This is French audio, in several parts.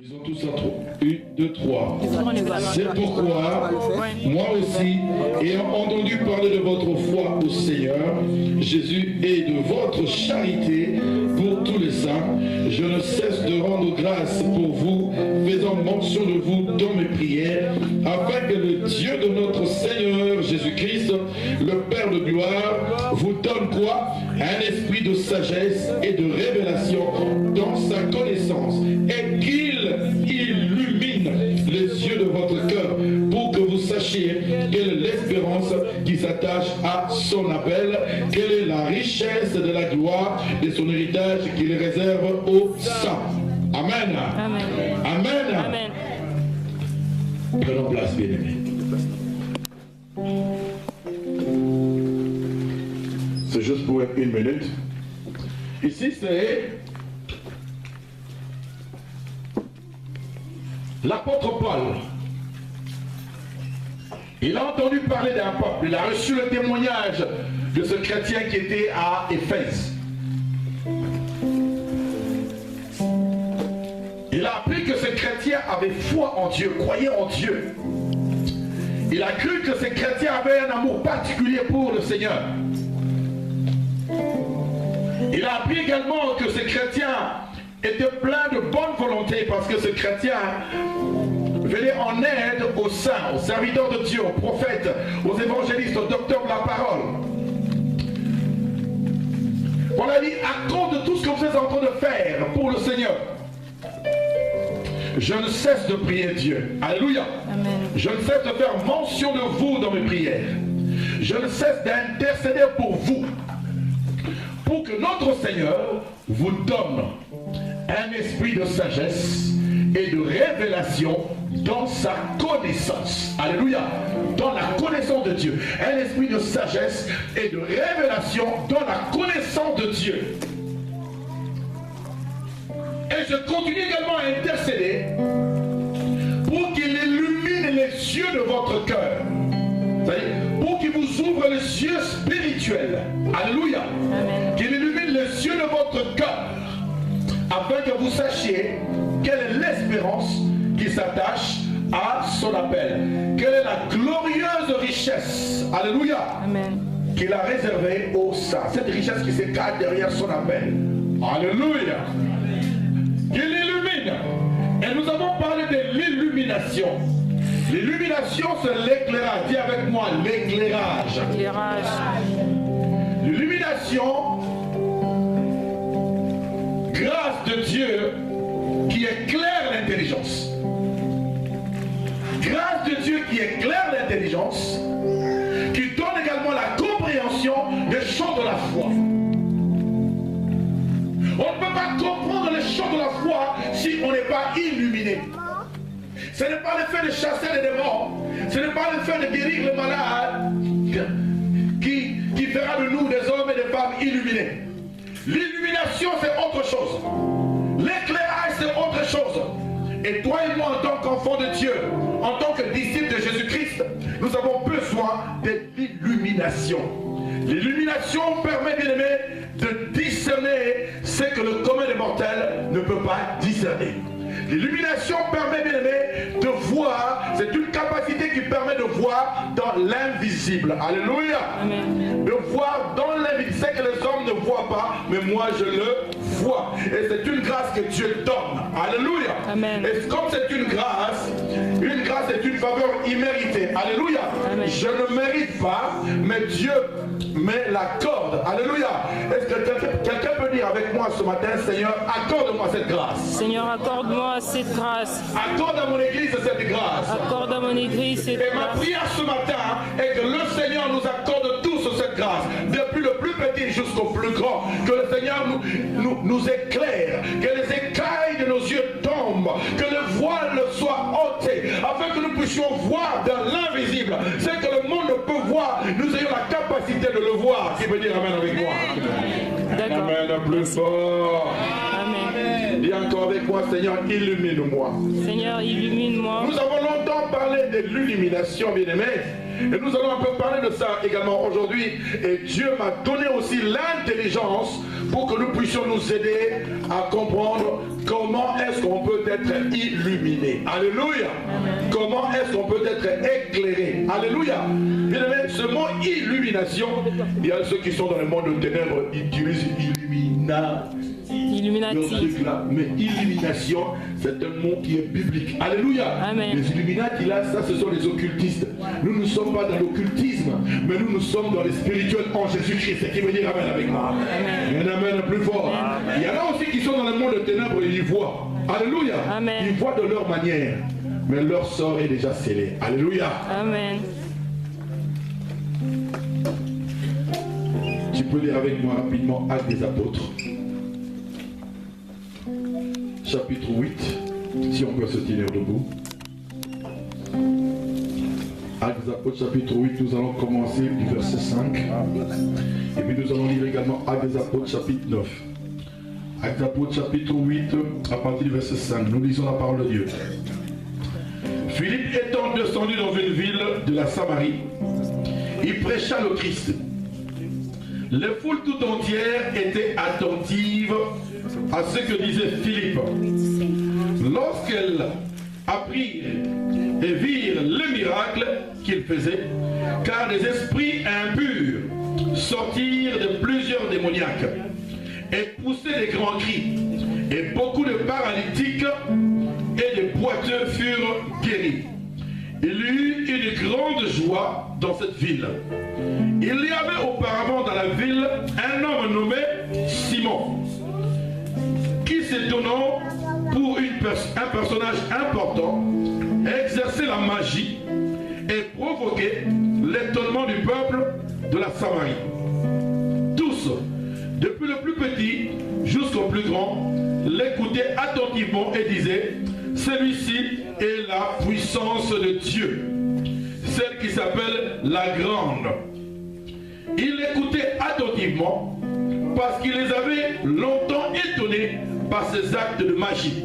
Lisons tous à 1, 2, 3. C'est pourquoi, moi aussi, ayant entendu parler de votre foi au Seigneur Jésus et de votre charité pour tous les saints, je ne cesse de rendre grâce pour vous, faisant mention de vous dans mes prières, afin que le Dieu de notre Seigneur Jésus-Christ, le Père de gloire, vous donne quoi? Un esprit de sagesse et de révélation dans sa connaissance, et qu'il illumine les yeux de votre cœur pour que vous sachiez quelle est l'espérance qui s'attache à son appel, quelle est la richesse de la gloire de son héritage qu'il réserve aux saints. Amen. Amen. Amen. Amen. Prenons place, bien-aimés. C'est juste pour une minute. Ici, c'est l'apôtre Paul. Il a entendu parler d'un peuple. Il a reçu le témoignage de ce chrétien qui était à Éphèse. Il a appris que ce chrétien avait foi en Dieu, croyait en Dieu. Il a cru que ce chrétien avait un amour particulier pour le Seigneur. Il a appris également que ce chrétien était plein de bonne volonté parce que ce chrétien venait en aide aux saints, aux serviteurs de Dieu, aux prophètes, aux évangélistes, aux docteurs de la parole. On a dit, à cause de tout ce que vous êtes en train de faire pour le Seigneur, je ne cesse de prier Dieu. Alléluia. Amen. Je ne cesse de faire mention de vous dans mes prières. Je ne cesse d'intercéder pour vous, pour que notre Seigneur vous donne un esprit de sagesse et de révélation dans sa connaissance. Alléluia. Dans la connaissance de Dieu. Un esprit de sagesse et de révélation dans la connaissance de Dieu. Et je continue également à intercéder pour qu'il illumine les yeux de votre cœur. Pour qu'il vous ouvre les yeux spirituels. Alléluia. Qu'il illumine les yeux de votre cœur. Afin que vous sachiez quelle est l'espérance qui s'attache à son appel. Quelle est la glorieuse richesse, alléluia, qu'il a réservée aux saints. Cette richesse qui se cache derrière son appel. Alléluia. Qu'il illumine. Et nous avons parlé de l'illumination. L'illumination, c'est l'éclairage. Dis avec moi, l'éclairage. L'illumination, grâce de Dieu qui éclaire l'intelligence. Grâce de Dieu qui éclaire l'intelligence, qui donne également la compréhension des choses de la foi. On ne peut pas comprendre les choses de la foi si on n'est pas illuminé. Ce n'est pas le fait de chasser les démons, ce n'est pas le fait de guérir les malades qui fera de nous des hommes et des femmes illuminés. L'illumination, c'est autre chose. L'éclairage, c'est autre chose. Et toi et moi, en tant qu'enfants de Dieu, en tant que disciples de Jésus-Christ, nous avons besoin de l'illumination. L'illumination permet, bien aimé, de discerner ce que le commun des mortels ne peut pas discerner. L'illumination permet, bien aimé, de voir, c'est une capacité qui permet de voir dans l'invisible. Alléluia. Amen. De voir dans l'invisible, c'est que les hommes ne voient pas, mais moi je le vois. Et c'est une grâce que Dieu donne. Alléluia. Amen. Et comme c'est une grâce est une faveur imméritée. Alléluia. Amen. Je ne mérite pas, mais Dieu me l'accorde. Alléluia. Est-ce que quelqu'un peut dire avec moi ce matin, Seigneur, accorde-moi cette grâce. Seigneur, accorde-moi cette grâce. Accorde à mon église cette grâce. Accorde à mon église cette grâce. Et ma prière ce matin est que le Seigneur nous accorde tous cette grâce. Depuis le plus petit jusqu'au plus grand. Que le Seigneur nous éclaire. Que les écailles de nos yeux tombent. Que le voile soit ôté. Afin que nous puissions voir dans l'invisible. Ce que le monde ne peut voir. Nous ayons la capacité de le voir. Qui veut dire amen avec moi? D'accord. Amen, plus fort. Amen. Dis encore avec moi, Seigneur, illumine-moi. Seigneur, illumine-moi. Nous avons longtemps parlé de l'illumination, bien-aimés. Et nous allons un peu parler de ça également aujourd'hui. Et Dieu m'a donné aussi l'intelligence pour que nous puissions nous aider à comprendre comment est-ce qu'on peut être illuminé. Alléluia. Comment est-ce qu'on peut être éclairé. Alléluia. Bien-aimés, ce mot illumination, il y a ceux qui sont dans le monde de ténèbres, ils utilisent Illuminati. Mais illumination, c'est un mot qui est biblique. Alléluia. Amen. Les Illuminati, là, ça, ce sont les occultistes. Nous ne sommes pas dans l'occultisme, mais nous sommes dans les spirituels en Jésus-Christ. C'est qui veut dire amen avec moi. Amen. Il y en a un plus fort. Amen. Il y en a aussi qui sont dans le monde de ténèbres et ils voient. Alléluia. Amen. Ils voient de leur manière, mais leur sort est déjà scellé. Alléluia. Amen. Tu peux lire avec moi rapidement Actes des Apôtres. Chapitre 8, si on peut se tenir debout. Actes des Apôtres, chapitre 8, nous allons commencer du verset 5. Et puis nous allons lire également Actes des Apôtres, chapitre 9. Actes des Apôtres, chapitre 8, à partir du verset 5. Nous lisons la parole de Dieu. Philippe étant descendu dans une ville de la Samarie, il prêcha le Christ. Les foules tout entières étaient attentives à ce que disait Philippe. Lorsqu'elles apprirent et virent le miracle qu'il faisait, car des esprits impurs sortirent de plusieurs démoniaques et poussaient des grands cris, et beaucoup de paralytiques et de boiteux furent guéris. Il y eut une grande joie dans cette ville. Il y avait auparavant dans la ville un homme nommé Simon, qui se donnant pour un personnage important, exerçait la magie et provoquait l'étonnement du peuple de la Samarie. Tous, depuis le plus petit jusqu'au plus grand, l'écoutaient attentivement et disaient: celui-ci est la puissance de Dieu, celle qui s'appelle la grande. Il écoutait attentivement parce qu'il les avait longtemps étonnés par ses actes de magie.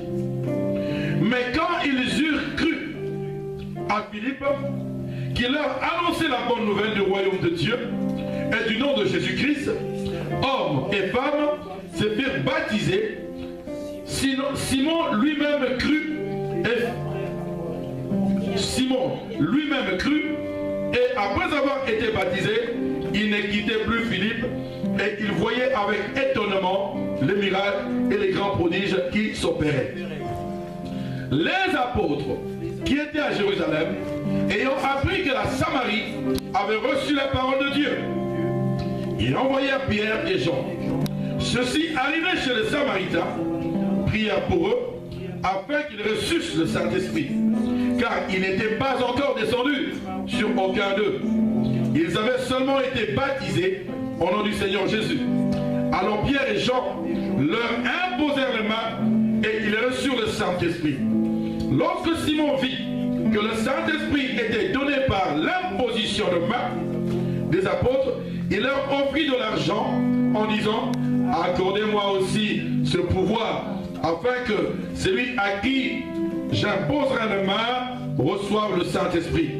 Mais quand ils eurent cru à Philippe, qui leur annonçait la bonne nouvelle du royaume de Dieu et du nom de Jésus-Christ, hommes et femmes se firent baptiser. Simon lui-même crut et après avoir été baptisé, il ne quittait plus Philippe et il voyait avec étonnement les miracles et les grands prodiges qui s'opéraient. Les apôtres qui étaient à Jérusalem, ayant appris que la Samarie avait reçu la parole de Dieu, ils envoyèrent Pierre et Jean. Ceux-ci, arrivés chez les Samaritains, prièrent pour eux afin qu'ils reçussent le Saint-Esprit, car il n'était pas encore descendu sur aucun d'eux. Ils avaient seulement été baptisés au nom du Seigneur Jésus. Alors Pierre et Jean leur imposèrent les mains et ils reçurent le Saint-Esprit. Lorsque Simon vit que le Saint-Esprit était donné par l'imposition de main des apôtres, il leur offrit de l'argent en disant: accordez-moi aussi ce pouvoir, afin que celui à qui j'imposerai les mains reçoive le Saint-Esprit.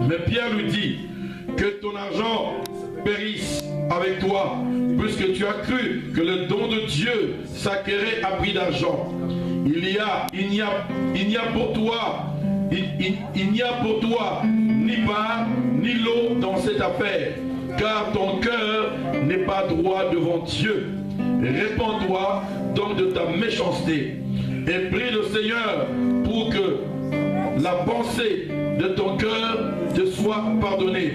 Mais Pierre lui dit: que ton argent périsse avec toi, puisque tu as cru que le don de Dieu s'acquérait à prix d'argent. Il n'y a pour toi ni part ni lot dans cette affaire, car ton cœur n'est pas droit devant Dieu. Répands-toi donc de ta méchanceté et prie le Seigneur pour que la pensée de ton cœur te soit pardonnée,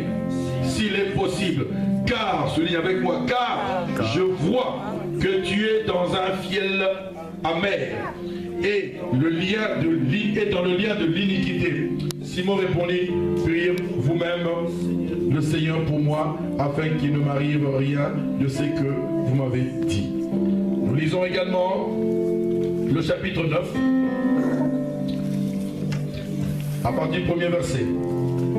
s'il est possible. Car, souligne avec moi, car je vois que tu es dans un fiel amer et dans le lien de l'iniquité. Simon répondit: priez vous-même le Seigneur pour moi, afin qu'il ne m'arrive rien de ce que vous m'avez dit. Nous lisons également le chapitre 9, à partir du premier verset.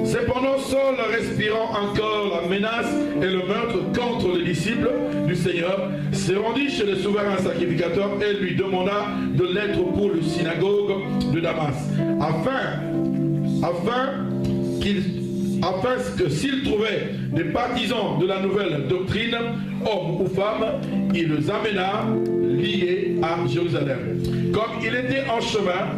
Cependant, Saul, respirant encore la menace et le meurtre contre les disciples du Seigneur, se rendit chez le souverain sacrificateur et lui demanda de l'être pour le synagogue de Damas, afin que s'il trouvait des partisans de la nouvelle doctrine, hommes ou femmes, il les amena liés à Jérusalem. Comme il était en chemin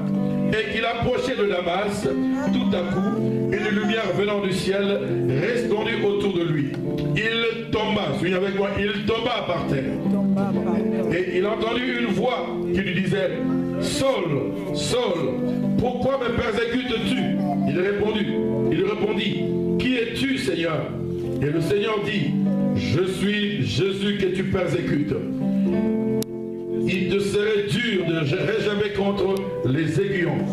et qu'il approchait de Damas, tout à coup, une lumière venant du ciel resplendit autour de lui. Il tomba, suivez avec moi, il tomba par terre. Et il entendit une voix qui lui disait, Saul, Saul, pourquoi me persécutes-tu? Il répondit, qui es-tu, Seigneur? Et le Seigneur dit, je suis Jésus que tu persécutes. Il te serait dur de réjammer contre les aiguillons.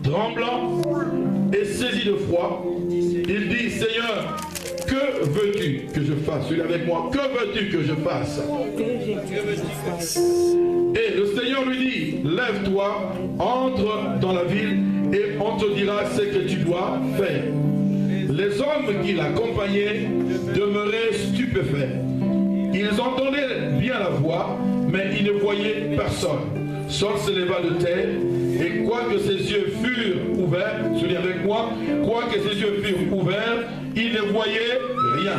Tremblant et saisi de froid, il dit, Seigneur, que veux-tu que je fasse? Suis avec moi, que veux-tu que je fasse? Et le Seigneur lui dit, lève-toi, entre dans la ville et on te dira ce que tu dois faire. Les hommes qui l'accompagnaient demeuraient stupéfaits. Ils entendaient bien la voix, mais ils ne voyaient personne. Saul se leva de terre, et quoique ses yeux furent ouverts, souvenez avec moi, quoique ses yeux furent ouverts, il ne voyait rien.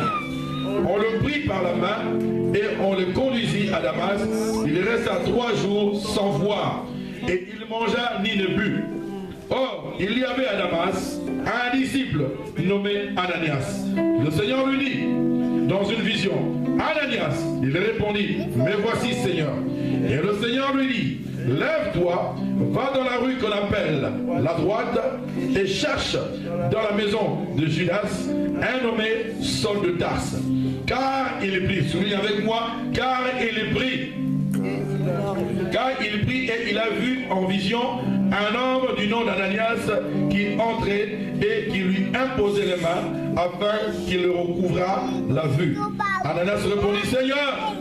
On le prit par la main et on le conduisit à Damas. Il resta 3 jours sans voir, et il mangea ni ne but. Or, il y avait à Damas un disciple nommé Ananias. Le Seigneur lui dit, dans une vision, Ananias, il répondit, mais voici, Seigneur. Et le Seigneur lui dit, lève-toi, va dans la rue qu'on appelle la droite et cherche dans la maison de Judas un nommé Saul de Tarse. Car il est pris, souligne avec moi, car il est pris. Car il prit et il a vu en vision un homme du nom d'Ananias qui entrait et qui lui imposait les mains afin qu'il recouvrât la vue. Ananias répondit, Seigneur,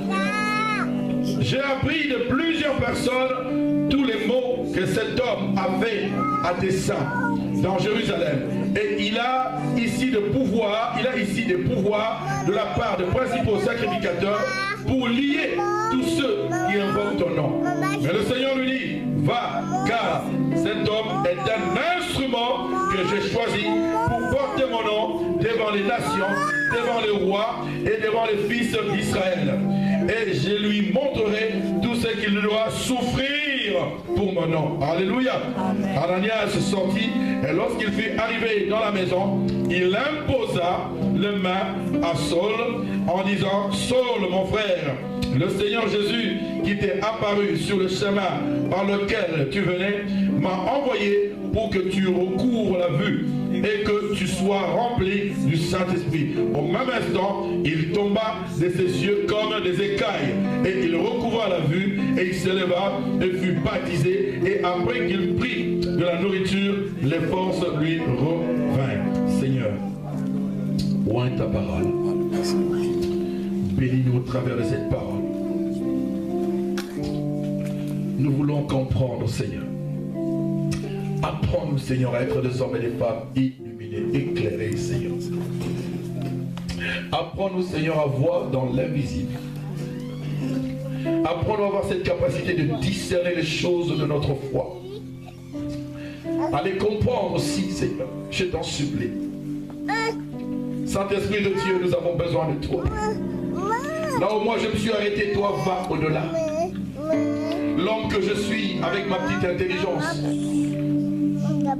j'ai appris de plusieurs personnes tous les maux que cet homme a fait à tes saints dans Jérusalem. Et il a ici des pouvoirs de la part des principaux sacrificateurs pour lier tous ceux qui invoquent ton nom. Mais le Seigneur lui dit, va, car cet homme est un instrument que j'ai choisi pour porter mon nom devant les nations, devant les rois et devant les fils d'Israël. Et je lui montrerai tout ce qu'il doit souffrir pour mon nom. Alléluia. Ananias sortit et lorsqu'il fut arrivé dans la maison, il imposa les mains à Saul en disant, Saul mon frère, le Seigneur Jésus qui t'est apparu sur le chemin par lequel tu venais m'a envoyé pour que tu recouvres la vue et que tu sois rempli du Saint-Esprit. Au même instant, il tomba de ses yeux comme des écailles et il recouvra la vue et il se leva et fut baptisé, et après qu'il prit de la nourriture, les forces lui revinrent. Seigneur, oint ta parole. Bénis-nous au travers de cette parole. Nous voulons comprendre, Seigneur. Apprends-nous, Seigneur, à être des hommes et des femmes illuminés, éclairés, Seigneur. Apprends-nous, Seigneur, à voir dans l'invisible. Apprends-nous à avoir cette capacité de discerner les choses de notre foi. À les comprendre aussi, Seigneur. Je t'en supplie. Saint-Esprit de Dieu, nous avons besoin de toi. Là où moi je me suis arrêté, toi va au-delà. L'homme que je suis, avec ma petite intelligence,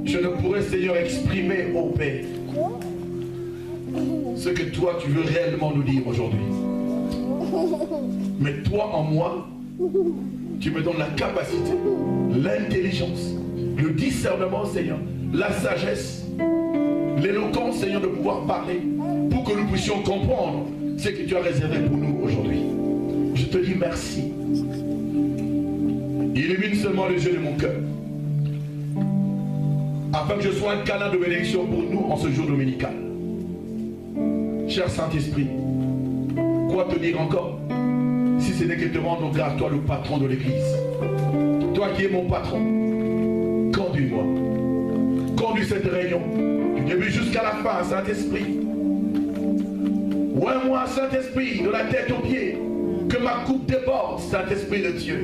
je ne pourrais, Seigneur, exprimer au Père ce que toi tu veux réellement nous dire aujourd'hui. Mais toi en moi, tu me donnes la capacité, l'intelligence, le discernement, Seigneur, la sagesse, l'éloquence, Seigneur, de pouvoir parler pour que nous puissions comprendre ce que tu as réservé pour nous aujourd'hui. Je te dis merci. Illumine seulement les yeux de mon cœur, afin que je sois un canal de bénédiction pour nous en ce jour dominical. Cher Saint-Esprit, quoi te dire encore, si ce n'est que te rendre grâce, toi le patron de l'Église. Toi qui es mon patron, conduis-moi. conduis cette réunion, du début jusqu'à la fin, Saint-Esprit. Oins-moi, Saint-Esprit, de la tête aux pieds, que ma coupe déborde, Saint-Esprit de Dieu.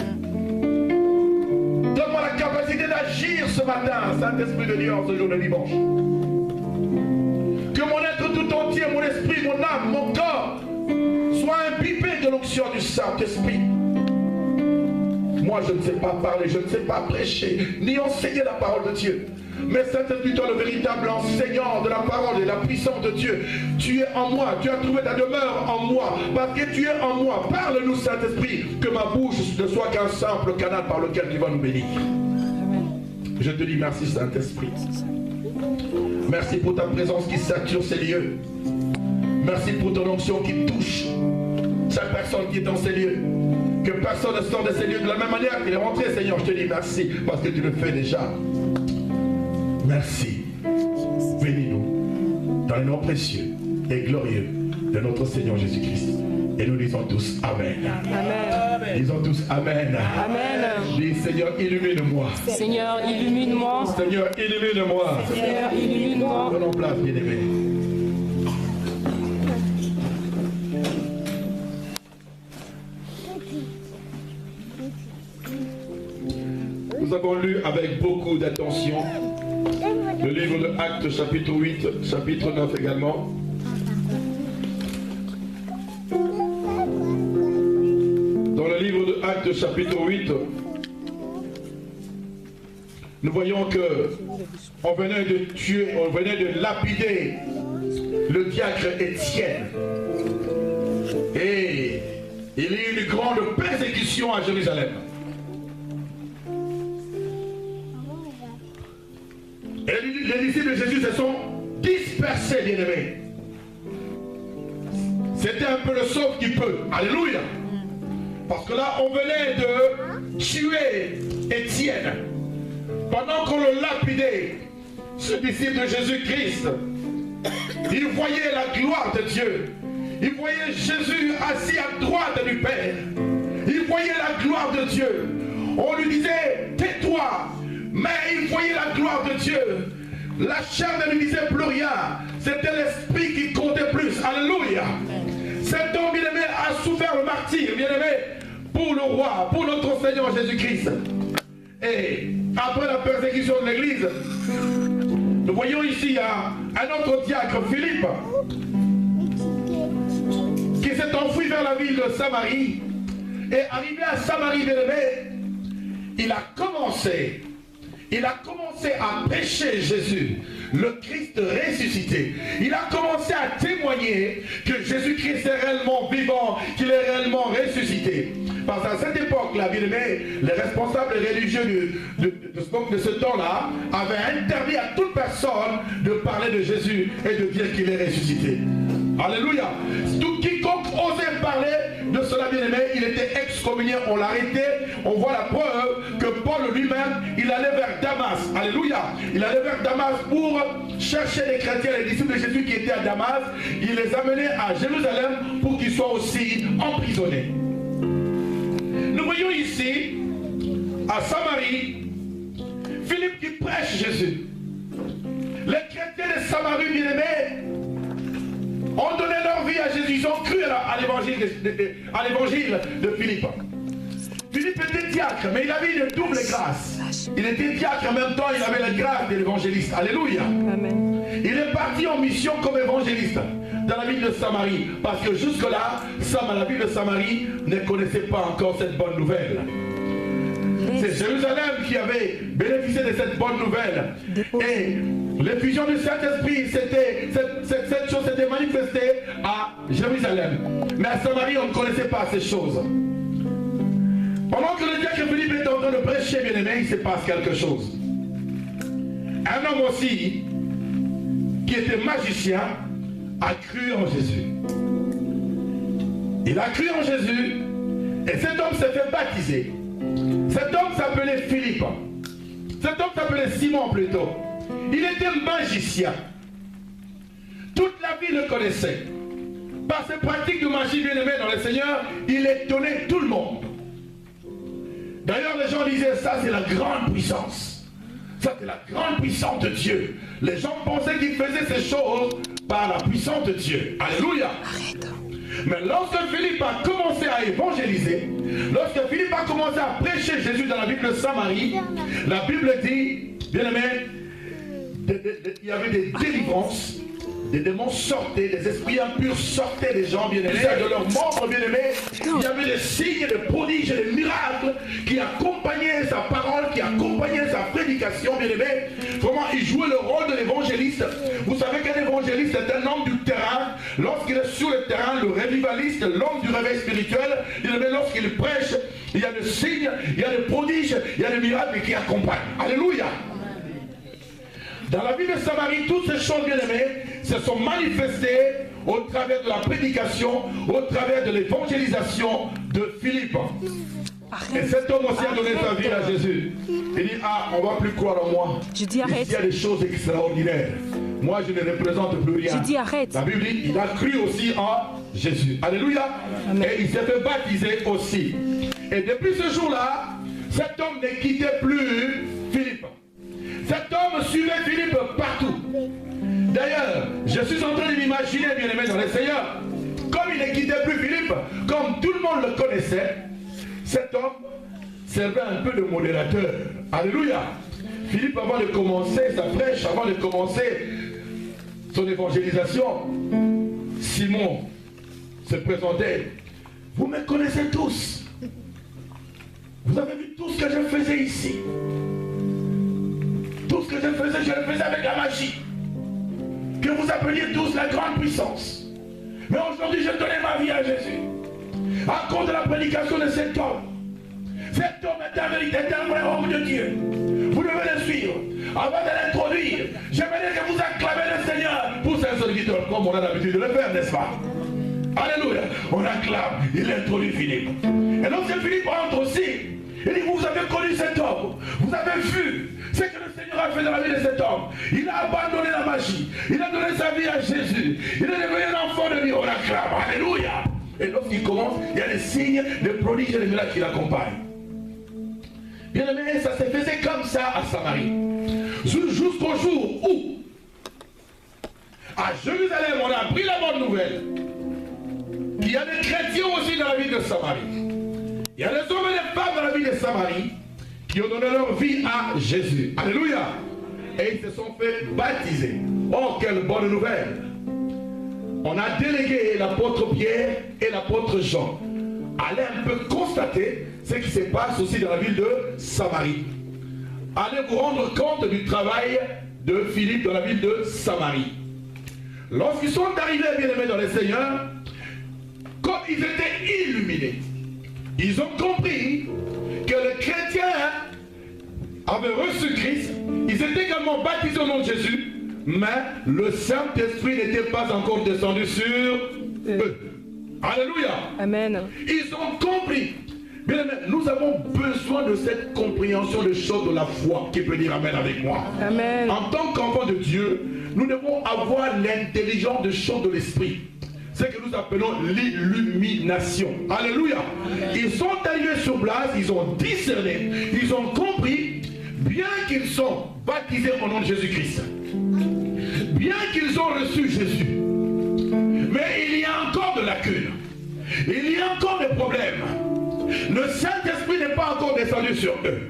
Donne-moi la capacité d'agir ce matin, Saint-Esprit de Dieu, en ce jour de dimanche. Que mon être tout entier, mon esprit, mon âme, mon corps, soit imbibé de l'onction du Saint-Esprit. Moi, je ne sais pas parler, je ne sais pas prêcher, ni enseigner la parole de Dieu. Mais Saint-Esprit, toi, le véritable enseignant de la parole et la puissance de Dieu, tu es en moi, tu as trouvé ta demeure en moi, parce que tu es en moi. Parle-nous, Saint-Esprit, que ma bouche ne soit qu'un simple canal par lequel tu vas nous bénir. Je te dis merci, Saint-Esprit. Merci pour ta présence qui sature ces lieux. Merci pour ton onction qui touche chaque personne qui est dans ces lieux. Que personne ne sorte de ces lieux de la même manière qu'il est rentré, Seigneur. Je te dis merci, parce que tu le fais déjà. Merci. Bénis-nous dans les noms précieux et glorieux de notre Seigneur Jésus-Christ. Et nous disons tous Amen. Amen. Disons tous Amen. Amen. Dis Seigneur, illumine-moi. Seigneur, illumine-moi. Seigneur, illumine-moi. Seigneur, illumine-moi. Prenons place, bien-aimés. Nous avons lu avec beaucoup d'attention le livre de Actes chapitre 8, chapitre 9 également. Dans le livre de Actes chapitre 8, nous voyons que on venait de tuer, on venait de lapider le diacre Étienne. Et il y a eu une grande persécution à Jérusalem. Et les disciples de Jésus se sont dispersés, bien-aimés. C'était un peu le sauve qui peut. Alléluia. Parce que là, on venait de tuer Étienne. Pendant qu'on le lapidait, ce disciple de Jésus-Christ, il voyait la gloire de Dieu. Il voyait Jésus assis à droite du Père. Il voyait la gloire de Dieu. On lui disait, tais-toi. Mais il voyait la gloire de Dieu. La chair ne lui disait plus rien. C'était l'esprit qui comptait plus. Alléluia. Cet homme, bien-aimé, a souffert le martyre, bien-aimé, pour le roi, pour notre Seigneur Jésus-Christ. Et après la persécution de l'Église, nous voyons ici un autre diacre, Philippe, qui s'est enfui vers la ville de Samarie. Et arrivé à Samarie, bien-aimé, il a commencé à prêcher Jésus, le Christ ressuscité. Il a commencé à témoigner que Jésus-Christ est réellement vivant, qu'il est réellement ressuscité. Parce qu'à cette époque-là, bien aimé, les responsables religieux de ce temps-là avaient interdit à toute personne de parler de Jésus et de dire qu'il est ressuscité. Alléluia. Tout quiconque osait parler de cela, bien aimé, il était excommunié, on l'arrêtait. On voit la preuve que Paul lui-même, il allait vers Damas. Alléluia. Il allait vers Damas pour chercher les chrétiens, les disciples de Jésus qui étaient à Damas. Il les amenait à Jérusalem pour qu'ils soient aussi emprisonnés. Nous voyons ici, à Samarie, Philippe qui prêche Jésus. Les chrétiens de Samarie, bien aimés, ont donné leur vie à Jésus. Ils ont cru à l'évangile de Philippe. Philippe était diacre, mais il avait une double grâce. Il était diacre, en même temps, il avait la grâce de l'évangéliste. Alléluia. Amen. Il est parti en mission comme évangéliste dans la ville de Samarie. Parce que jusque-là, la ville de Samarie ne connaissait pas encore cette bonne nouvelle. C'est Jérusalem qui avait bénéficié de cette bonne nouvelle. Et l'effusion du Saint-Esprit, cette chose s'était manifestée à Jérusalem. Mais à Samarie, on ne connaissait pas ces choses. Pendant que le diacre Philippe est en train de prêcher, bien aimé, il se passe quelque chose. Un homme aussi, qui était magicien, a cru en Jésus. Il a cru en Jésus, et cet homme s'est fait baptiser. Cet homme s'appelait Philippe. Cet homme s'appelait Simon plutôt. Il était magicien. Toute la ville le connaissait. Par ses pratiques de magie bien aimées dans le Seigneur, il étonnait tout le monde. D'ailleurs, les gens disaient, ça c'est la grande puissance. Ça, c'est la grande puissance de Dieu. Les gens pensaient qu'il faisait ces choses par la puissance de Dieu. Alléluia. Mais lorsque Philippe a commencé à évangéliser, lorsque Philippe a commencé à prêcher Jésus dans la ville de Samarie, la Bible dit, bien aimé, il y avait des délivrances, des démons sortaient, des esprits impurs sortaient des gens bien-aimés, de leurs membres bien-aimés. Il y avait des signes, des prodiges, des miracles qui accompagnaient sa parole, qui accompagnaient sa prédication bien-aimé. Comment il jouait le rôle de l'évangéliste. Vous savez qu'un évangéliste est un homme du terrain. Lorsqu'il est sur le terrain, le révivaliste, l'homme du réveil spirituel, bien-aimé, lorsqu'il prêche, il y a des signes, il y a des prodiges, il y a des miracles qui accompagnent. Alléluia. Dans la ville de Samarie, toutes ces choses bien-aimées se sont manifestées au travers de la prédication, au travers de l'évangélisation de Philippe. Et cet homme aussi a donné sa vie à Jésus. Il dit, ah, on ne va plus croire en moi. Je dis arrête. Il y a des choses extraordinaires. Moi, je ne représente plus rien. Je dis arrête. La Bible dit, il a cru aussi en Jésus. Alléluia. Amen. Et il s'est fait baptiser aussi. Et depuis ce jour-là, cet homme ne quittait plus Philippe. Cet homme suivait Philippe partout. D'ailleurs, je suis en train de m'imaginer, bien aimé dans le Seigneur, comme il ne quittait plus Philippe, comme tout le monde le connaissait, cet homme servait un peu de modérateur. Alléluia. Philippe, avant de commencer sa prêche, avant de commencer son évangélisation, Simon se présentait. Vous me connaissez tous. Vous avez vu tout ce que je faisais ici. Tout ce que je le faisais avec la magie. Que vous appeliez tous la grande puissance. Mais aujourd'hui, je donnais ma vie à Jésus. À cause de la prédication de cet homme. Cet homme est un vrai homme de Dieu. Vous devez le suivre. Avant de l'introduire, j'aimerais que vous acclamez le Seigneur pour ses serviteurs, comme on a l'habitude de le faire, n'est-ce pas? Alléluia. On acclame. Il introduit Philippe. Et lorsque Philippe rentre aussi, il dit, vous avez connu cet homme. Vous avez vu ce que le Seigneur a fait dans la vie de cet homme. Il a abandonné la magie. Il a donné sa vie à Jésus. Il est devenu un enfant de Dieu. On acclame. Alléluia. Et lorsqu'il commence, il y a des signes, des prodiges et des miracles qui l'accompagnent. Bien aimé, ça se faisait comme ça à Samarie. Jusqu'au jour où, à Jérusalem, on a appris la bonne nouvelle qu'il y a des chrétiens aussi dans la ville de Samarie. Il y a des hommes et des femmes dans la ville de Samarie qui ont donné leur vie à Jésus. Alléluia. Et ils se sont fait baptiser. Oh, quelle bonne nouvelle. On a délégué l'apôtre Pierre et l'apôtre Jean. Allez un peu constater ce qui se passe aussi dans la ville de Samarie. Allez vous rendre compte du travail de Philippe dans la ville de Samarie. Lorsqu'ils sont arrivés, bien aimés dans le Seigneur, comme ils étaient illuminés, ils ont compris que les chrétiens avaient reçu Christ, ils étaient également baptisés au nom de Jésus, mais le Saint-Esprit n'était pas encore descendu sur eux. Alléluia. Amen. Ils ont compris. Bien aimé, nous avons besoin de cette compréhension des choses de la foi. Qui peut dire Amen avec moi? Amen. En tant qu'enfants de Dieu, nous devons avoir l'intelligence des choses de l'esprit. Ce que nous appelons l'illumination. Alléluia. Ils sont arrivés sur place, ils ont discerné, ils ont compris, bien qu'ils sont baptisés au nom de Jésus-Christ, bien qu'ils ont reçu Jésus, mais il y a encore de lacunes, il y a encore des problèmes. Le Saint-Esprit n'est pas encore descendu sur eux.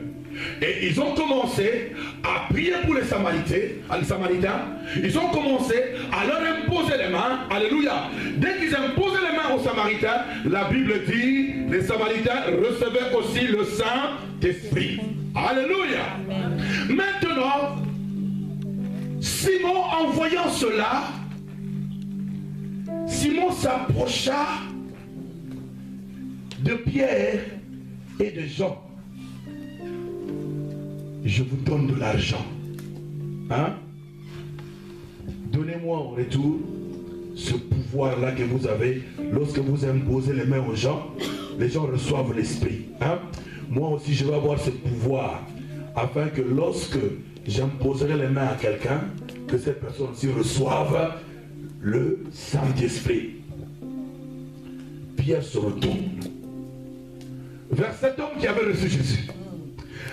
Et ils ont commencé à prier pour les Samaritains. Ils ont commencé à leur imposer les mains. Alléluia. Dès qu'ils imposaient les mains aux Samaritains, la Bible dit, les Samaritains recevaient aussi le Saint-Esprit. Alléluia. Maintenant, Simon, en voyant cela, Simon s'approcha de Pierre et de Jean. Je vous donne de l'argent. Hein? Donnez-moi en retour ce pouvoir-là que vous avez. Lorsque vous imposez les mains aux gens, les gens reçoivent l'esprit. Hein? Moi aussi, je vais avoir ce pouvoir afin que lorsque j'imposerai les mains à quelqu'un, que cette personne aussi reçoive le Saint-Esprit. Pierre se retourne vers cet homme qui avait reçu Jésus.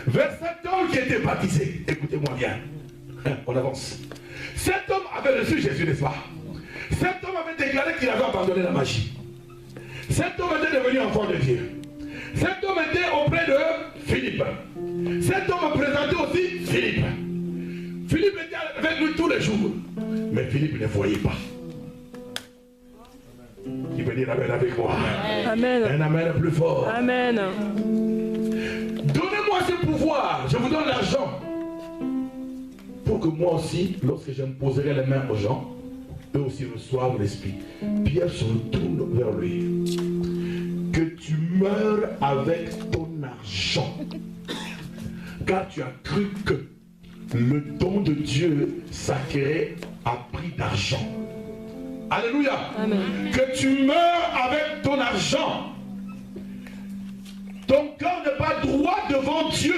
vers cet homme qui était baptisé. Écoutez-moi bien. On avance. Cet homme avait reçu Jésus, n'est-ce pas? Cet homme avait déclaré qu'il avait abandonné la magie. Cet homme était devenu enfant de Dieu. Cet homme était auprès de Philippe. Cet homme présentait aussi Philippe. Philippe était avec lui tous les jours. Mais Philippe ne voyait pas. Qui peut dire amen avec moi? Amen. Un amen plus fort. Amen. Donnez-moi ce pouvoir. Je vous donne l'argent. Pour que moi aussi, lorsque j'imposerai les mains aux gens, eux aussi reçoivent l'Esprit. Pierre se retourne vers lui. Que tu meurs avec ton argent. Car tu as cru que le don de Dieu sacré a prix d'argent. Alléluia. Amen. Que tu meurs avec ton argent. Ton cœur n'est pas droit devant Dieu.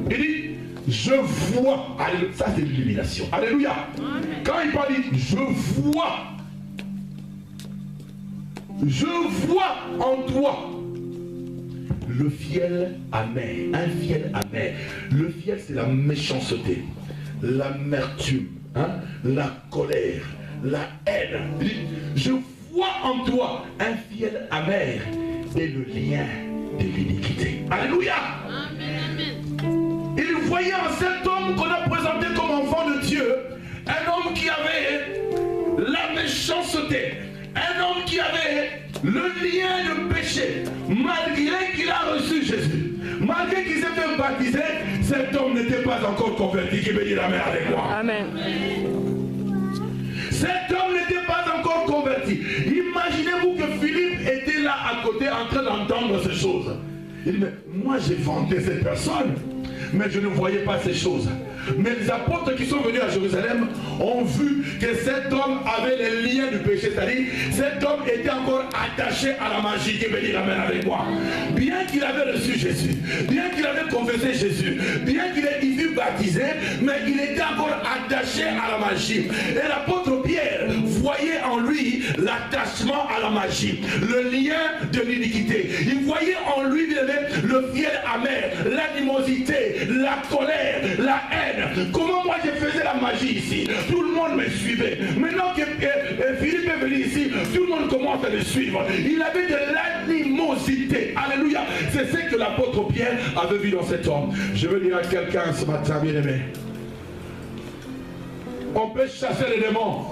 Il dit, je vois. Alléluia. Ça c'est l'illumination. Alléluia. Amen. Quand il parle, il dit, je vois. Je vois en toi le fiel amer. Un fiel amer. Le fiel, c'est la méchanceté, l'amertume, la colère, la haine. Il dit, je vois en toi un fiel amer et le lien de l'iniquité. Alléluia. Amen. Il voyait en cet homme qu'on a présenté comme enfant de Dieu, un homme qui avait la méchanceté, un homme qui avait le lien de péché, malgré qu'il a reçu Jésus, malgré qu'il s'est fait baptiser, cet homme n'était pas encore converti. Qui veut dire amen avec moi? Amen. Cet homme n'était pas encore converti. Imaginez-vous que Philippe était là à côté en train d'entendre ces choses. Il dit, mais moi j'ai vanté cette personne, mais je ne voyais pas ces choses. Mais les apôtres qui sont venus à Jérusalem ont vu que cet homme avait les liens du péché, c'est-à-dire cet homme était encore attaché à la magie. Qui veut dire amen avec moi? Bien qu'il avait reçu Jésus, bien qu'il avait confessé Jésus, bien qu'il ait été baptisé, mais il était encore attaché à la magie. Et l'apôtre Pierre voyait en lui l'attachement à la magie, le lien de l'iniquité. Il voyait en lui le fiel amer, l'animosité, la colère, la haine. Comment moi je faisais la magie ici? Tout le monde me suivait. Maintenant que Philippe est venu ici, tout le monde commence à le suivre. Il avait de l'animosité. Alléluia. C'est ce que l'apôtre Pierre avait vu dans cet homme. Je veux dire à quelqu'un ce matin, bien aimé. On peut chasser les démons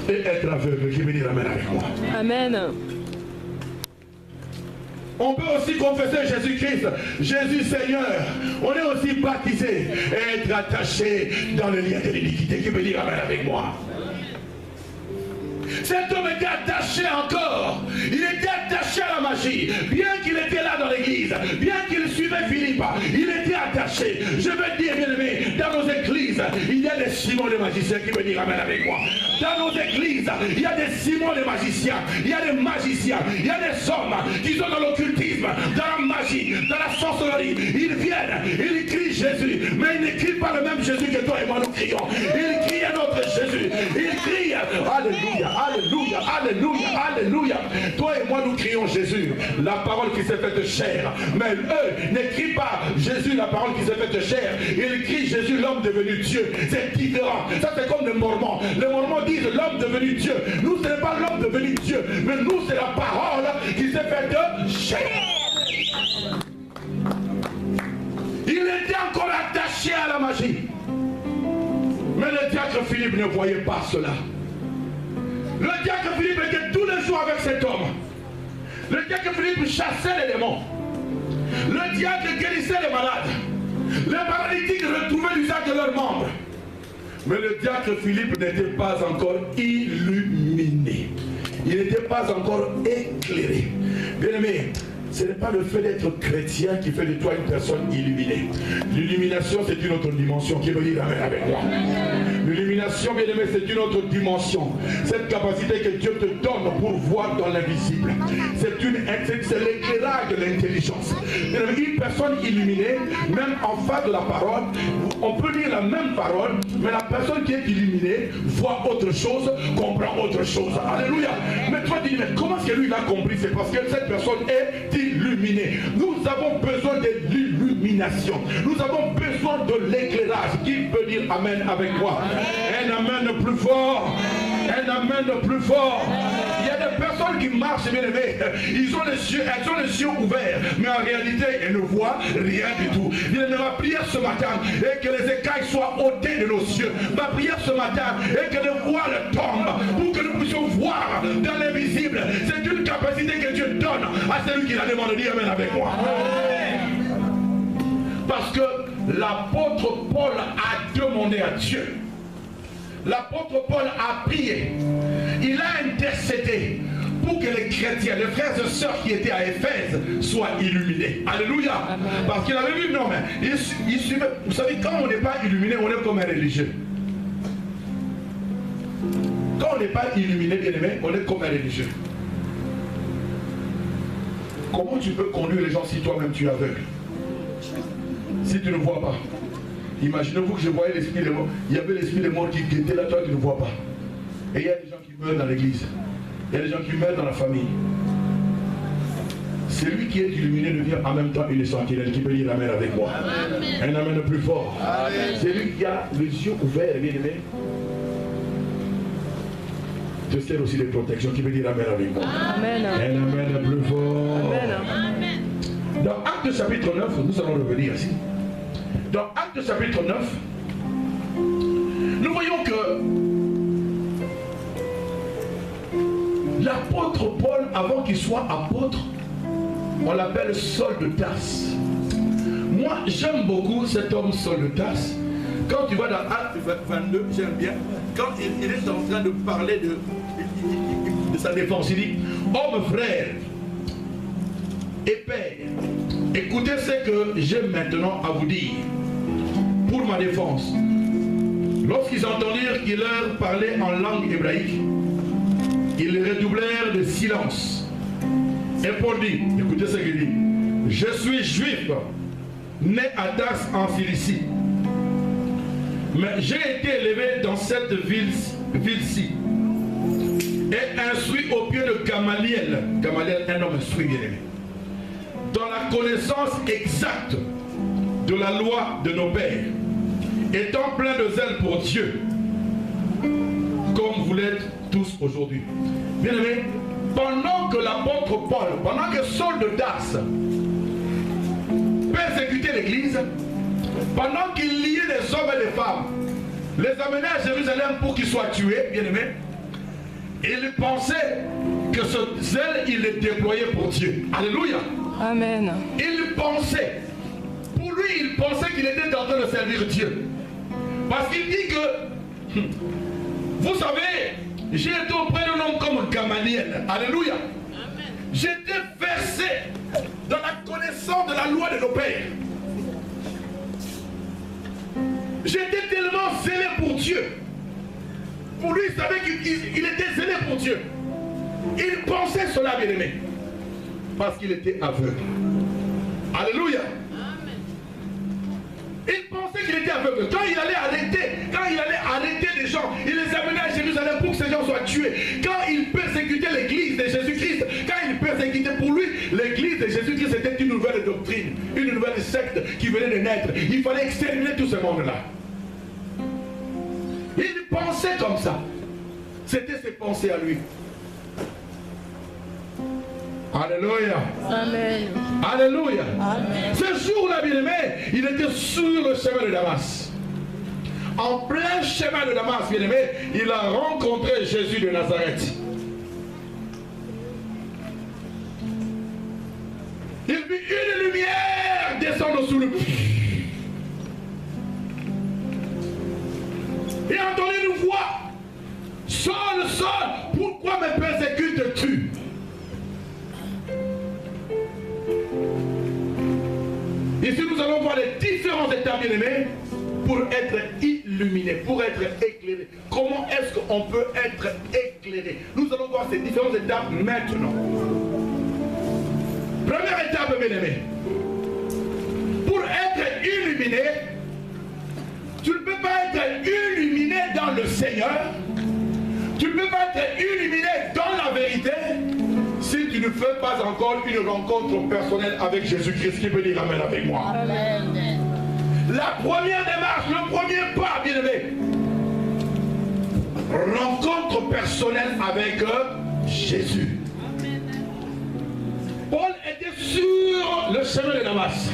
et être aveugle. Qui veut dire amen avec moi? Amen. On peut aussi confesser Jésus-Christ, Jésus Seigneur. On est aussi baptisé et être attaché dans le lien de l'iniquité. Qui veut dire amen avec moi? Cet homme était attaché encore. Il était attaché à la magie. Bien qu'il était là dans l'église, bien qu'il suivait Philippe, il était attaché. Je veux dire, bien aimé, dans nos églises, il y a des Simons les magiciens. Qui veut dire amen avec moi? Dans nos églises, il y a des Simons les magiciens. Il y a des magiciens. Il y a des hommes qui sont dans l'occultisme, dans la magie, dans la sorcellerie. Ils viennent, ils crient Jésus, mais ils ne crient pas le même Jésus que toi et moi nous crions. Ils crient à notre Jésus. Ils crient Alléluia. Alléluia, alléluia, alléluia. Toi et moi nous crions Jésus, la parole qui s'est faite chair. Mais eux ne crient pas Jésus, la parole qui s'est faite chair. Ils crient Jésus, l'homme devenu Dieu. C'est différent. Ça c'est comme les Mormons. Les Mormons disent l'homme devenu Dieu. Nous ce n'est pas l'homme devenu Dieu, mais nous c'est la parole qui s'est faite chair. Il était encore attaché à la magie. Mais le diacre Philippe ne voyait pas cela. Le diacre Philippe était tous les jours avec cet homme. Le diacre Philippe chassait les démons. Le diacre guérissait les malades. Les paralytiques retrouvaient l'usage de leurs membres. Mais le diacre Philippe n'était pas encore illuminé. Il n'était pas encore éclairé. Bien aimé, ce n'est pas le fait d'être chrétien qui fait de toi une personne illuminée. L'illumination, c'est une autre dimension. Qui veut dire amen avec moi? L'illumination, bien aimé, c'est une autre dimension. Cette capacité que Dieu te donne pour voir dans l'invisible. C'est l'éclairage de l'intelligence. Une personne illuminée, même en face de la parole, on peut lire la même parole, mais la personne qui est illuminée voit autre chose, comprend autre chose. Alléluia. Mais toi, dis, mais comment est-ce que lui il a compris? C'est parce que cette personne est illuminée. illuminés. Nous avons besoin de l'illumination. Nous avons besoin de l'éclairage. Qui peut dire Amen avec moi? Un Amen plus fort. Un Amen plus fort. Il y a des personnes qui marchent, bien aimés. Elles ont les yeux ouverts, mais en réalité, elles ne voient rien du tout. Bien aimé, ma prière ce matin est que les écailles soient ôtées de nos yeux. Ma prière ce matin est que les voiles tombent pour que nous puissions voir dans l'invisible. C'est une capacité que Dieu donne à celui qui la demande. Dis Amen avec moi. Parce que l'apôtre Paul a demandé à Dieu. L'apôtre Paul a prié. Il a intercédé pour que les chrétiens, les frères et sœurs qui étaient à Éphèse soient illuminés. Alléluia. Amen. Parce qu'il avait vu, non mais, il suivait. Vous savez, quand on n'est pas illuminé, on est comme un religieux. Quand on n'est pas illuminé, bien aimé, on est comme un religieux. Comment tu peux conduire les gens si toi-même tu es aveugle? Si tu ne vois pas. Imaginez-vous que je voyais l'esprit des morts. Il y avait l'esprit des morts qui guettait là, toi tu ne vois pas. Et il y a des gens qui meurent dans l'église. Il y a des gens qui meurent dans la famille. Celui qui est illuminé devient en même temps une sentinelle. Qui peut dire Amen avec moi? Amen. Un Amen le plus fort. Celui qui a les yeux ouverts, bien aimé, te sert aussi de protection. Qui peut dire Amen avec moi? Amen. Un Amen le plus fort. Amen. Dans Actes chapitre 9, nous allons revenir ici. Dans Actes chapitre 9, nous voyons que l'apôtre Paul, avant qu'il soit apôtre, on l'appelle Saul de Tarse. Moi, j'aime beaucoup cet homme Saul de Tarse. Quand tu vas dans Actes 22, j'aime bien, quand il est en train de parler de sa défense, il dit, homme frère et père, écoutez ce que j'ai maintenant à vous dire pour ma défense. Lorsqu'ils entendirent qu'il leur parlait en langue hébraïque, ils redoublèrent de silence. Et Paul dit, écoutez ce qu'il dit, je suis juif, né à Tarse en Cilicie, mais j'ai été élevé dans cette ville-ci et instruit au pied de Gamaliel. Gamaliel, un homme instruit, bien aimé, dans la connaissance exacte de la loi de nos pères, étant plein de zèle pour Dieu, comme vous l'êtes tous aujourd'hui. Bien aimé, pendant que l'apôtre Paul, pendant que Saul de Tarse persécutait l'église, pendant qu'il liait les hommes et les femmes, les amenait à Jérusalem pour qu'ils soient tués, bien aimé, il pensait que ce zèle, il le déployait pour Dieu. Alléluia. Amen. Il pensait, pour lui, il pensait qu'il était en train de servir Dieu. Parce qu'il dit que, vous savez, j'ai été auprès d'un homme comme Gamaliel. Alléluia. J'étais versé dans la connaissance de la loi de nos pères. J'étais tellement zélé pour Dieu. Pour lui, il savait qu'il était zélé pour Dieu. Il pensait cela, bien aimé. Parce qu'il était aveugle. Alléluia. Il pensait qu'il était aveugle. Quand il allait arrêter des gens, il les amenait à Jérusalem pour que ces gens soient tués. Quand il persécutait l'église de Jésus-Christ, quand il persécutait, pour lui, l'église de Jésus-Christ était une nouvelle doctrine, une nouvelle secte qui venait de naître. Il fallait exterminer tout ce monde-là. Il pensait comme ça. C'était ses pensées à lui. Alléluia. Amen. Alléluia. Amen. Ce jour-là, bien aimé, il était sur le chemin de Damas. En plein chemin de Damas, bien aimé, il a rencontré Jésus de Nazareth. Il vit une lumière descendre sous le puits. Il a entendu une voix. Saul, Saul, pourquoi me persécutes-tu? Ici, nous allons voir les différents états, bien aimés, pour être illuminés, pour être éclairés. Comment est-ce qu'on peut être éclairé? Nous allons voir ces différentes étapes maintenant. Première étape, bien aimé. Pour être illuminé, tu ne peux pas être illuminé dans le Seigneur. Tu ne peux pas être illuminé dans la vérité si tu ne fais pas encore une rencontre personnelle avec Jésus-Christ, qui peut dire amen avec moi. Amen. La première démarche, le premier pas, bien-aimé. Rencontre personnelle avec Jésus. Paul était sur le chemin de Damas.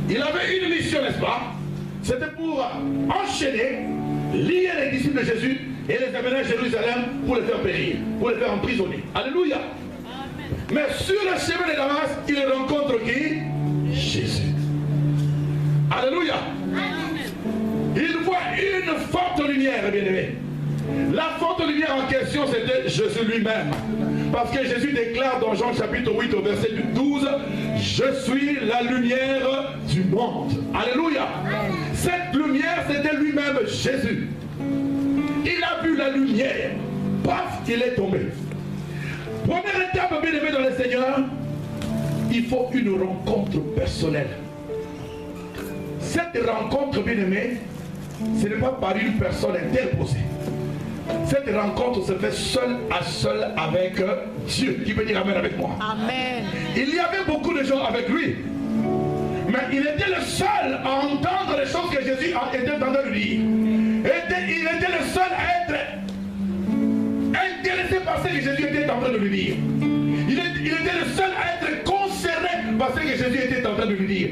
Il avait une mission, n'est-ce pas? C'était pour enchaîner, lier les disciples de Jésus et les amener à Jérusalem pour les faire périr, pour les faire emprisonner. Alléluia. Mais sur le chemin de Damas, il rencontre qui? Jésus. Alléluia. Il voit une forte lumière, bien-aimé. La forte lumière en question, c'était Jésus lui-même. Parce que Jésus déclare dans Jean chapitre 8 au verset 12, « Je suis la lumière du monde. » Alléluia. Cette lumière, c'était lui-même Jésus. Il a vu la lumière. Paf, il est tombé. Première étape, bien-aimé dans le Seigneur, il faut une rencontre personnelle. Cette rencontre, bien-aimé, ce n'est pas par une personne interposée. Cette rencontre se fait seul à seul avec Dieu. Qui peut dire amen avec moi? Amen. Il y avait beaucoup de gens avec lui. Mais il était le seul à entendre les choses que Jésus était en train de lui dire. Il était le seul à être intéressé par ce que Jésus était en train de lui dire. Il était le seul à être concerné par ce que Jésus était en train de lui dire.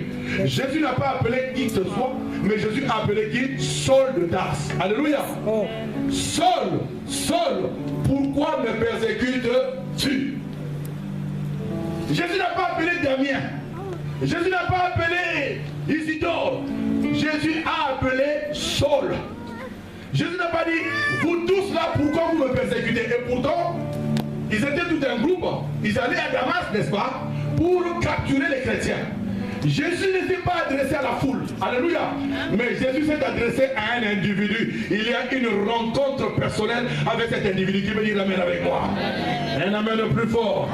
Jésus n'a pas appelé qui que ce soit, mais Jésus a appelé qui? Saul de Tarse. Alléluia. Saul, pourquoi me persécutes-tu? Jésus n'a pas appelé Damien. Jésus n'a pas appelé Isidore. Jésus a appelé Saul. Jésus n'a pas dit, vous tous là, pourquoi vous me persécutez? Et pourtant, ils étaient tout un groupe. Ils allaient à Damas, n'est-ce pas, pour capturer les chrétiens. Jésus ne s'est pas adressé à la foule. Alléluia. Mais Jésus s'est adressé à un individu. Il y a une rencontre personnelle avec cet individu. Qui veut dire amen avec moi? Un amen le plus fort.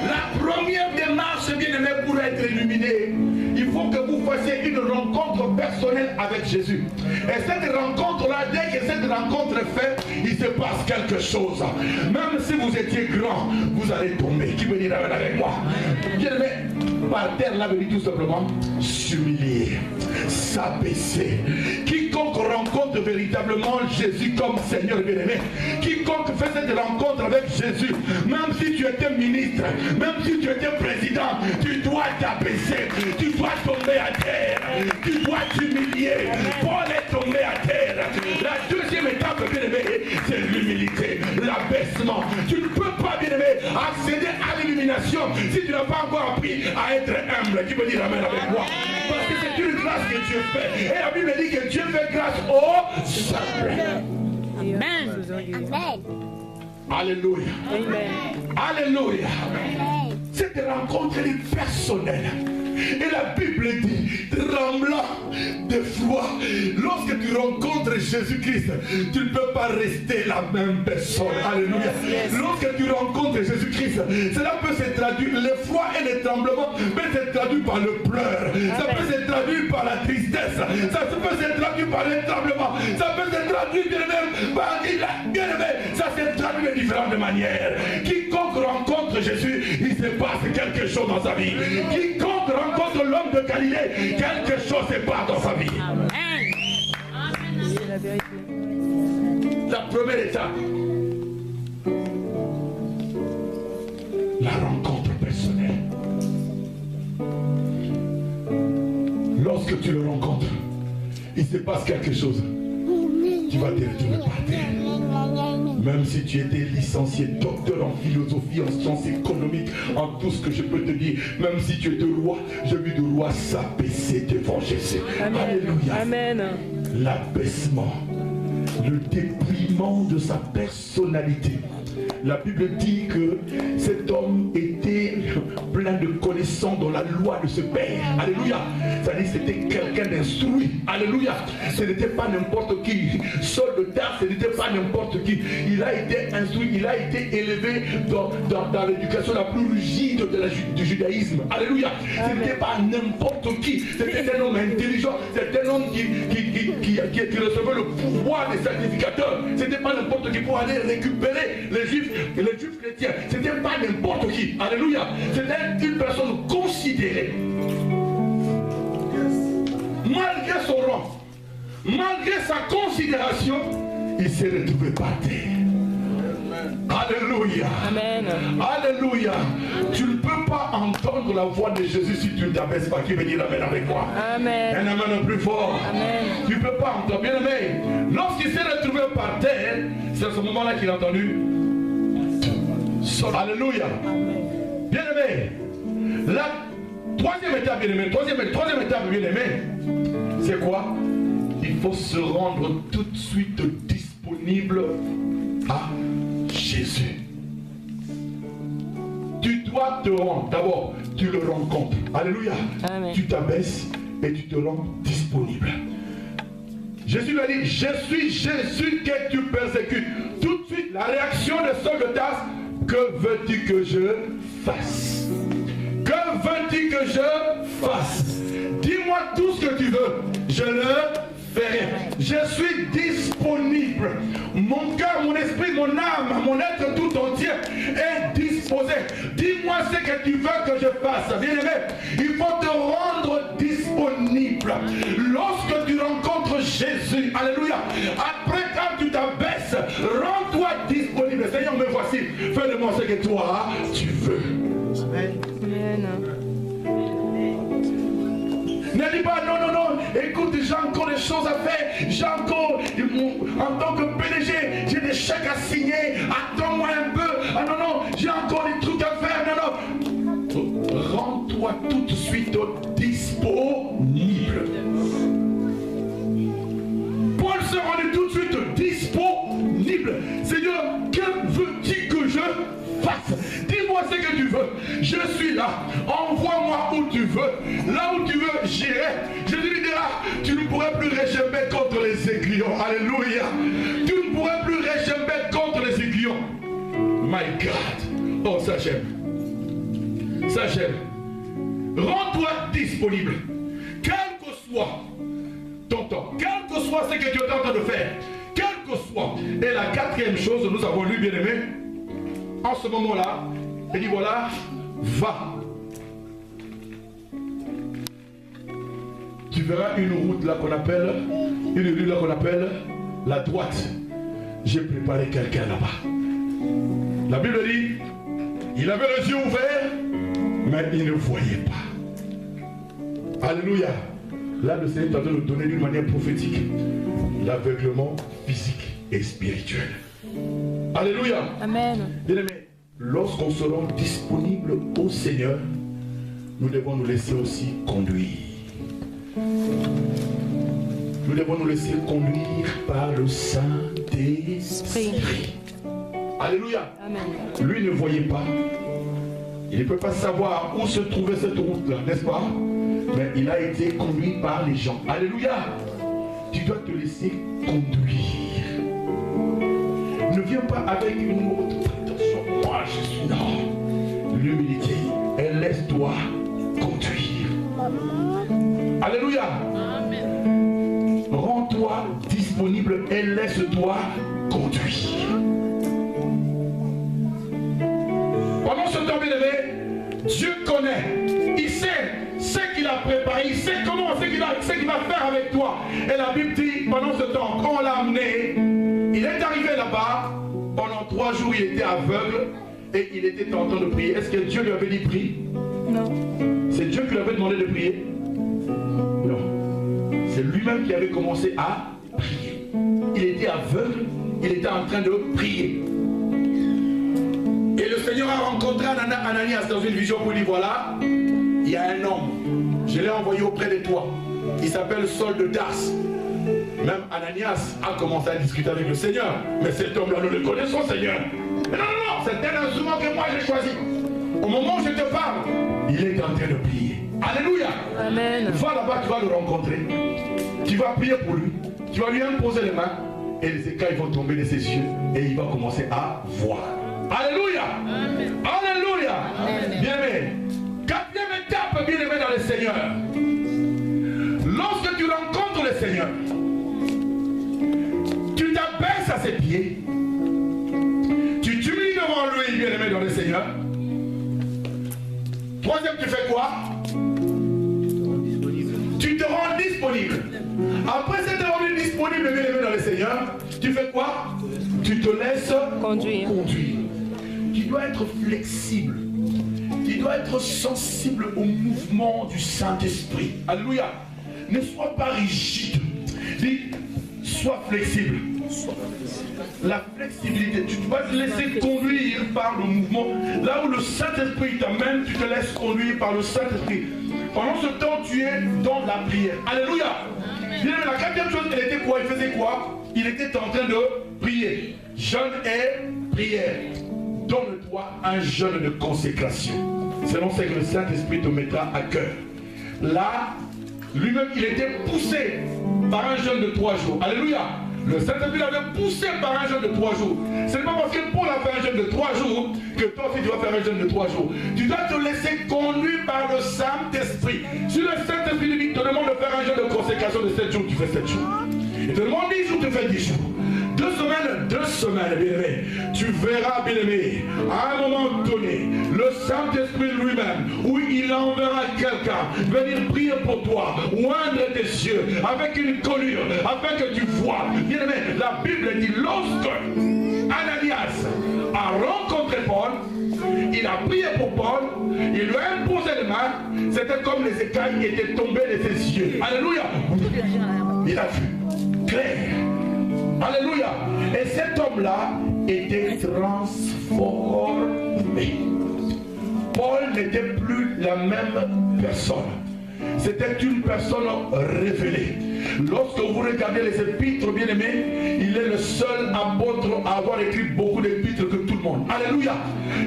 La première démarche, bien aimé, pour être illuminé, il faut que vous fassiez une rencontre personnelle avec Jésus. Et cette rencontre-là, dès que cette rencontre est faite, il se passe quelque chose. Même si vous étiez grand, vous allez tomber. Qui veut dire amen avec moi? Bien aimé, par terre, là, veut dire tout simplement s'humilier, s'abaisser. Quiconque rencontre véritablement Jésus comme Seigneur bien-aimé, quiconque fait cette rencontre avec Jésus, même si tu étais ministre, même si tu étais président, tu dois t'abaisser, tu dois tomber à terre, tu dois t'humilier. Paul est tombé à terre. La deuxième étape, bien-aimé, c'est l'humilité, l'abaissement. Tu ne peux pas, bien-aimé, accéder à l'illumination si tu n'as pas encore appris à être humble. Qui peut dire amen avec moi? Parce que c'est une grâce que Dieu fait. Et la Bible dit que Dieu fait grâce aux simples. Amen. Alléluia. Amen. Alléluia. Cette rencontre est personnelle. Et la Bible dit, tremblant de foi, lorsque tu rencontres Jésus-Christ, tu ne peux pas rester la même personne. Alléluia. Lorsque tu rencontres Jésus-Christ, cela peut se traduire, l'effroi et le tremblement peut se traduire par le pleur. Ça peut se traduire par la tristesse. Ça peut se traduire par le tremblement. Ça peut se traduire bien-aimé par bien-aimé. Ça se traduit de différentes manières. Quiconque rencontre Jésus, il se passe quelque chose dans sa vie. Quiconque rencontre l'homme de Galilée, quelque chose se passe dans sa vie. C'est la vérité. La première étape, la rencontre personnelle. Lorsque tu le rencontres, il se passe quelque chose. Tu vas te retourner par terre. Même si tu étais licencié, docteur en philosophie, en sciences économiques, en tout ce que je peux te dire, même si tu étais roi, j'ai vu de roi s'abaisser devant Jésus. Amen. Alléluia. Amen. L'abaissement, le dépouillement de sa personnalité. La Bible dit que cet homme était plein de connaissances dans la loi de ce Père. Alléluia. C'est-à-dire c'était quelqu'un d'instruit. Alléluia. Ce n'était pas n'importe qui. Saul de Tarse, ce n'était pas n'importe qui. Il a été instruit, il a été élevé dans l'éducation la plus rigide du judaïsme. Alléluia. Ce n'était pas n'importe qui. C'était un homme intelligent. C'était un homme qui recevait le pouvoir des sacrificateurs. Ce n'était pas n'importe qui pour aller récupérer les les juifs chrétiens, c'était pas n'importe qui. Alléluia. C'était une personne considérée. Malgré son rang, malgré sa considération, il s'est retrouvé par terre. Alléluia. Amen. Alléluia. Tu ne peux pas entendre la voix de Jésus si tu ne t'abaisses pas. Qui veut dire amen avec moi? Amen. Un amen plus fort. Amen. Tu ne peux pas entendre. Bien aimé, lorsqu'il s'est retrouvé par terre, c'est à ce moment-là qu'il a entendu. Alléluia. Bien aimé, la troisième étape, bien aimé, troisième étape, bien aimé, c'est quoi? Il faut se rendre tout de suite disponible à Jésus. Tu dois te rendre. D'abord, tu le rencontres. Alléluia. Amen. Tu t'abaisses et tu te rends disponible. Jésus lui a dit, je suis Jésus que tu persécutes. Tout de suite, la réaction de Saul de Tarse, que veux-tu que je fasse? Que veux-tu que je fasse? Dis-moi tout ce que tu veux. Je le ferai. Je suis disponible. Mon cœur, mon esprit, mon âme, mon être tout entier est disposé. Dis-moi ce que tu veux que je fasse. Bien aimé, il faut te rendre disponible. Lorsque tu rencontres Jésus, alléluia, après quand tu t'abaisses, rends-toi disponible. Seigneur, me voici. Fais de moi ce que toi tu veux. Amen. Ne dis pas non, non, non, écoute, j'ai encore des choses à faire, j'ai encore, en tant que PDG, j'ai des chèques à signer, attends-moi un peu, ah non, non, j'ai encore des trucs à faire, non, non. Rends-toi tout de suite disponible. Paul se rendait tout de suite disponible. Seigneur, que veux-tu que je fasse? Dis-moi ce que tu veux. Je suis là. Envoie-moi où tu veux. Là où tu veux, j'irai. Je lui dirai, tu ne pourrais plus régember contre les aiguillons. Alléluia. Tu ne pourrais plus régember contre les aiguillons. My God. Oh, ça j'aime. Ça j'aime. Rends-toi disponible. Quel que soit ton temps, quel que soit ce que tu es en train de faire, quel que soit. Et la quatrième chose, nous avons lu, bien aimé, en ce moment-là, il dit voilà, va. Tu verras une route là qu'on appelle, une rue là qu'on appelle la droite. J'ai préparé quelqu'un là-bas. La Bible dit, il avait les yeux ouverts, mais il ne voyait pas. Alléluia. Là, le Seigneur est en train de nous donner d'une manière prophétique l'aveuglement physique et spirituel. Alléluia. Amen. Bien-aimés, lorsqu'on se rend disponible au Seigneur, nous devons nous laisser aussi conduire. Nous devons nous laisser conduire par le Saint-Esprit. Alléluia. Amen. Lui ne voyait pas. Il ne peut pas savoir où se trouvait cette route-là, n'est-ce pas? Mais il a été conduit par les gens. Alléluia. Tu dois te laisser conduire. Ne viens pas avec une autre prétention. Moi, je suis non. L'humilité. Et laisse-toi conduire. Alléluia. Amen. Rends-toi disponible et laisse-toi conduire. Pendant ce temps, bien-aimé, Dieu connaît. Il sait ce qu'il a préparé. Il sait comment, ce qu'il va faire avec toi. Et la Bible dit, pendant ce temps, quand on l'a amené, il est arrivé là-bas. Pendant 3 jours, il était aveugle et il était en train de prier. Est-ce que Dieu lui avait dit prie? Non. C'est Dieu qui lui avait demandé de prier? Non. C'est lui-même qui avait commencé à prier. Il était aveugle, il était en train de prier. Et le Seigneur a rencontré Ananias dans une vision pour lui dire, voilà, il y a un homme, je l'ai envoyé auprès de toi. Il s'appelle Saul de Tarse. Même Ananias a commencé à discuter avec le Seigneur. Mais cet homme-là, nous le connaissons, Seigneur. Mais non, non, non, c'est un instrument que moi j'ai choisi. Au moment où je te parle, il est en train de prier. Alléluia. Amen. Va là-bas, tu vas le rencontrer. Tu vas prier pour lui. Tu vas lui imposer les mains. Et les écailles vont tomber de ses yeux. Et il va commencer à voir. Alléluia. Amen. Alléluia. Amen. Bien-aimé. 4e étape, bien-aimé dans le Seigneur. Lorsque tu rencontres le Seigneur, tu t'abaisses à ses pieds. Tu t'humilies devant lui, bien-aimé dans le Seigneur. Troisième, tu fais quoi? Tu te rends disponible. Après s'être rendu disponible, bien-aimé dans le Seigneur, tu fais quoi? Tu te laisses conduire. Tu dois être flexible. Tu dois être sensible au mouvement du Saint-Esprit. Alléluia. Ne sois pas rigide. Dis, sois flexible. La flexibilité, tu dois te laisser conduire par le mouvement. Là où le Saint-Esprit t'amène, tu te laisses conduire par le Saint-Esprit. Pendant ce temps, tu es dans la prière. Alléluia. La quatrième chose, elle était quoi? Il faisait quoi? Il était en train de prier. Jeûne et prière. Donne-toi un jeûne de consécration. Selon ce que le Saint-Esprit te mettra à cœur. Là, lui-même, il était poussé par un jeûne de 3 jours. Alléluia. Le Saint-Esprit l'avait poussé par un jeûne de 3 jours. Ce n'est pas parce que Paul a fait un jeûne de 3 jours que toi aussi tu vas faire un jeûne de 3 jours. Tu dois te laisser conduire par le Saint-Esprit. Si le Saint-Esprit te demande de faire un jeûne de consécration de 7 jours, tu fais 7 jours. Il te demande 10 jours, tu fais 10 jours. 2 semaines, bien-aimé. Tu verras, bien-aimé, à un moment donné, le Saint-Esprit lui-même, où il enverra quelqu'un venir prier pour toi, oindre tes yeux avec une colure, afin que tu vois. Bien-aimé, la Bible dit, lorsque Ananias a rencontré Paul, il a prié pour Paul, il lui a imposé les mains, c'était comme les écailles qui étaient tombées de ses yeux. Alléluia. Il a vu clair. Alléluia. Et cet homme-là était transformé. Paul n'était plus la même personne. C'était une personne révélée. Lorsque vous regardez les épîtres, bien-aimés, il est le seul apôtre à avoir écrit beaucoup d'épîtres que tout le monde. Alléluia.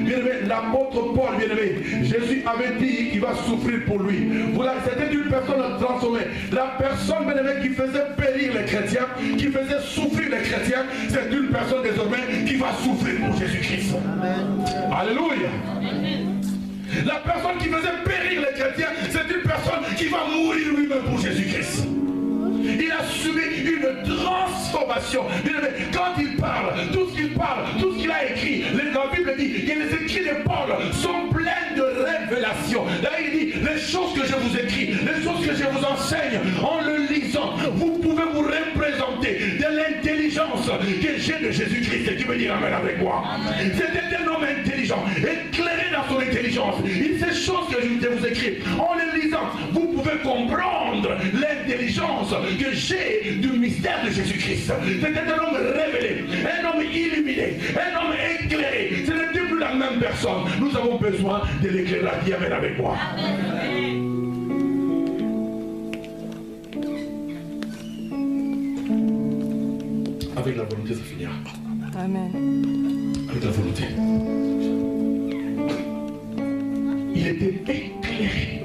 Bien-aimé, l'apôtre Paul, bien-aimé, Jésus avait dit qu'il va souffrir pour lui. Voilà, c'était une personne transformée. La personne, bien-aimé, qui faisait périr les chrétiens, qui faisait souffrir les chrétiens, c'est une personne désormais qui va souffrir pour Jésus-Christ. Alléluia. La personne qui faisait périr les chrétiens, c'est une personne qui va mourir lui-même pour Jésus-Christ. Il a subi une transformation. Quand il parle, tout ce qu'il parle, tout ce qu'il a écrit, la Bible dit que les écrits de Paul sont pleins de révélations. Là, il dit, les choses que je vous écris, les choses que je vous enseigne, en le lisant, vous pouvez vous représenter de l'intelligence que j'ai de Jésus-Christ. Et tu me dis amen avec moi. C'était un homme intelligent, éclairé dans son intelligence. Et ces choses que je vous écris, en les lisant, vous pouvez comprendre l'intelligence que j'ai du mystère de Jésus-Christ. C'était un homme révélé, un homme illuminé, un homme éclairé. Ce n'était plus la même personne. Nous avons besoin de l'éclairage. Dis amen avec moi. Avec la volonté, ça finira. Amen. Avec la volonté. Il était éclairé.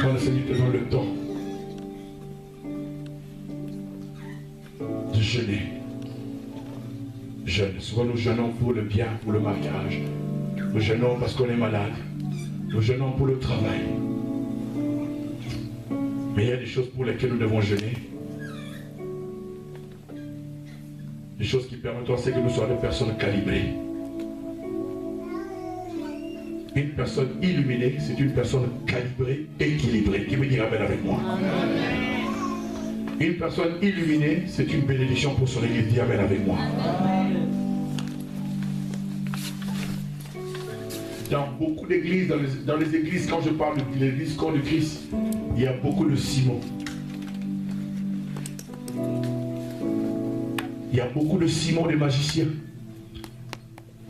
Quand le Seigneur te donne le temps de jeûner, jeûne. Souvent nous jeûnons pour le bien, pour le mariage. Nous jeûnons parce qu'on est malade. Nous jeûnons pour le travail. Mais il y a des choses pour lesquelles nous devons jeûner. Des choses qui permettent à ce que nous soyons des personnes calibrées. Une personne illuminée, c'est une personne calibrée, équilibrée. Qui veut dire amen avec moi? Une personne illuminée, c'est une bénédiction pour son église. Dis amen avec moi. Dans beaucoup d'églises, dans les églises, quand je parle de l'église corps de Christ, il y a beaucoup de Simon. Il y a beaucoup de Simon, des magiciens.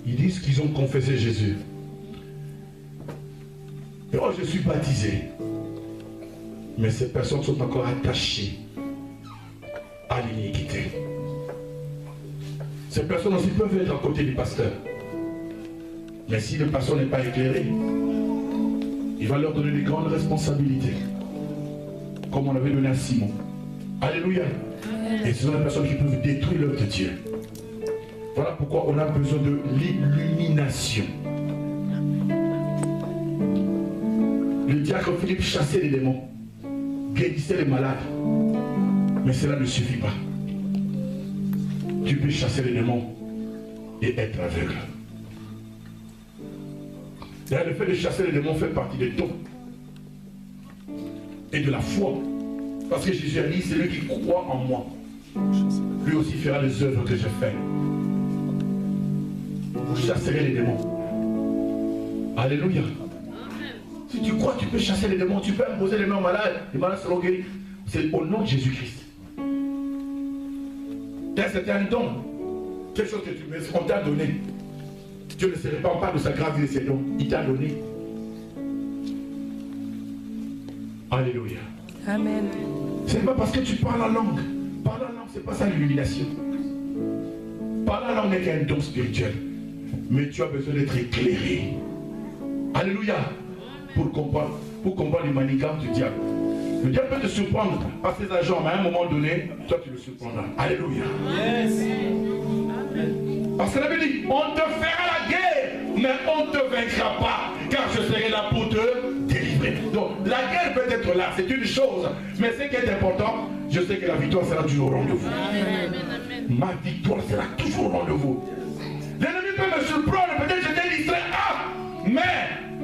Ils disent qu'ils ont confessé Jésus. Et oh, je suis baptisé. Mais ces personnes sont encore attachées à l'iniquité. Ces personnes aussi peuvent être à côté du pasteur. Mais si le pasteur n'est pas éclairé, il va leur donner des grandes responsabilités. Comme on avait donné à Simon. Alléluia. Et ce sont des personnes qui peuvent détruire l'œuvre de Dieu. Voilà pourquoi on a besoin de l'illumination. Le diacre Philippe chassait les démons, guérissait les malades. Mais cela ne suffit pas. Tu peux chasser les démons et être aveugle. D'ailleurs, le fait de chasser les démons fait partie des dons et de la foi. Parce que Jésus a dit, celui qui croit en moi, lui aussi fera les œuvres que j'ai faites. Vous chasserez les démons. Alléluia. Si tu crois, tu peux chasser les démons, tu peux imposer les mains aux malades, les malades seront guéris. C'est au nom de Jésus-Christ. C'était un don. Quelque chose qu'on t'a donné. Dieu ne se répand pas de sa grâce et de ses dons. Il t'a donné. Alléluia. Amen. Ce n'est pas parce que tu parles en langue. Parler en langue, ce n'est pas ça l'illumination. Parler en langue n'est qu'un don spirituel. Mais tu as besoin d'être éclairé. Alléluia. Pour comprendre les manigances du diable. Le diable peut te surprendre par ses agents, mais à un moment donné, toi tu le surprendras. Alléluia. Yes. Parce que la Bible dit, on te fera la guerre, mais on ne te vaincra pas, car je serai là pour te délivrer. Donc la guerre peut être là, c'est une chose, mais ce qui est important, je sais que la victoire sera toujours au rendez-vous. Ma victoire sera toujours au rendez-vous. L'ennemi peut me surprendre, peut-être que j'étais distrait, mais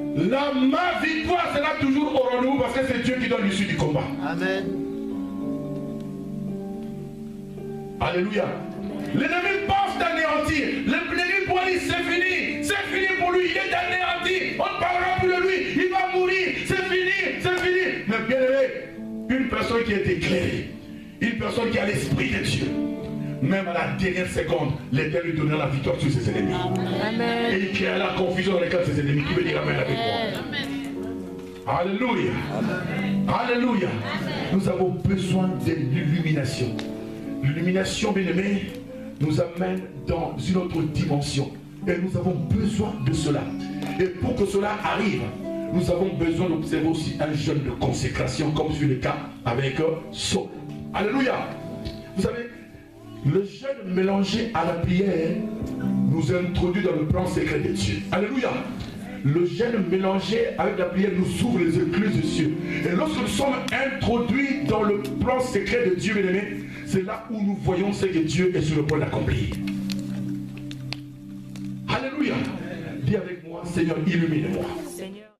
ma victoire sera toujours au rendez-vous parce que c'est Dieu qui donne l'issue du combat. Amen. Alléluia. L'ennemi pense d'anéantir. L'ennemi pour lui, c'est fini. C'est fini pour lui. Il est anéanti. On ne parlera plus de lui. Il va mourir. C'est fini. C'est fini. Mais bien aimé, une personne qui est éclairée, une personne qui a l'esprit de Dieu, même à la dernière seconde, l'Éternel lui donnera la victoire sur ses ennemis. Amen. Et il créera la confusion dans les cas de ses ennemis. Qui veut dire Amen avec moi? Alléluia. Amen. Alléluia. Amen. Nous avons besoin de l'illumination. L'illumination, bien aimé, nous amène dans une autre dimension. Et nous avons besoin de cela. Et pour que cela arrive, nous avons besoin d'observer aussi un jeûne de consécration, comme sur le cas avec Saul. Alléluia. Vous savez, le jeûne mélangé à la prière nous introduit dans le plan secret de Dieu. Alléluia. Le jeûne mélangé avec la prière nous ouvre les écluses des cieux. Et lorsque nous sommes introduits dans le plan secret de Dieu, bien-aimé, c'est là où nous voyons ce que Dieu est sur le point d'accomplir. Alléluia. Dis avec moi, Seigneur, illumine-moi. Seigneur.